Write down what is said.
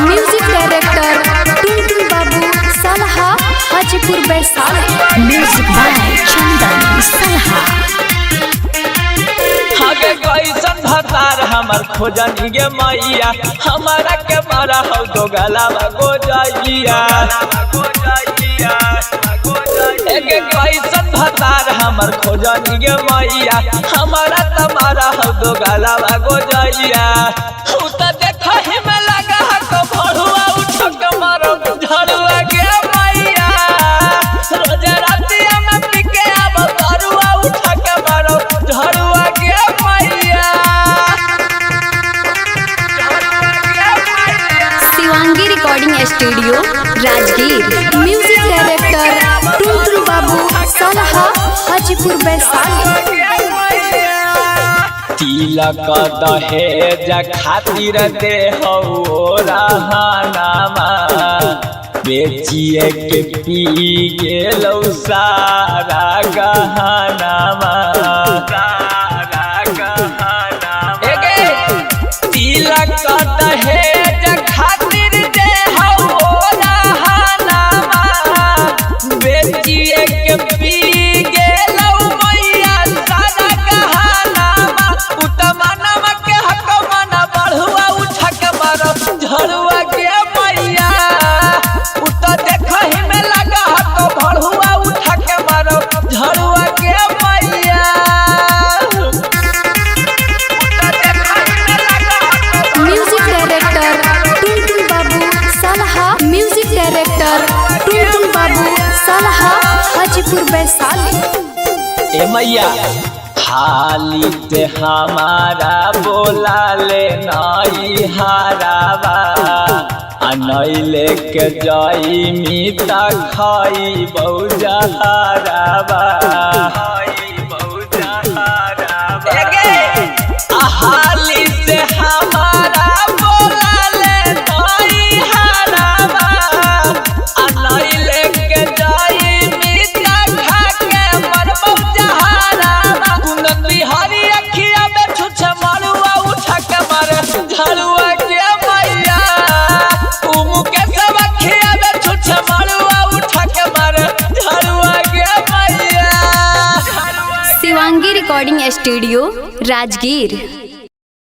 Music director Tuntun Babu Salha Hajipur Vaishali. Music by चंदन सलहा। आगे कैसन भतार हमर खोजनी गे मैया हमारा के मारा हो दो गलावा गोजैया। एगे कैसन भतार हमर खोजनी गे मैया हमारा तमारा हो दो गलावा गोजैया। उ त देखहि में लगा तो भड़ुआ उठ के मारो झड़ुआ गे मैया। रोज रातिया में पिके आब तरुआ उठ के मारो झड़ुआ गे मैया। Shivangi recording studio Rajgir. Music director Tuntun Babu Salha Hajipur Vaishali. तिलक दहेज खातिर दे हो रहनामा बेचिए के पी गेलौ सारा गहनामा। तिलक दहेज खातिर दे हो रहनामा बेचिए के पी गेलौ मैया सारा गहनामा। उतमनमा के हक मना बढ़ुआ उठ के मारो झड़ुआ के मैया। उत देखहि में लगा हक बढ़ुआ उठ के मारो झड़ुआ के मैया। म्यूजिक डायरेक्टर टुनटुन बाबू सलहा। Music director Tuntun Babu Salha Hajipur Vaishali. ए मैया हाली ते हमारा बोला ले नई हारावा अनैले के जई मीता खाई बहुजहारावा। हाली से हमारा बोला ले नई हारावा अनैले के जई मीता खा के मन बहुजहारावा। कुंदन बिहारी अखिया में छुछे मरुआ उठ के मारे झड़ुआ के मैया। उमु के सब अखिया में छुछे मरुआ उठ के मारे झड़ुआ के मैया। Shivangi recording studio Rajgir.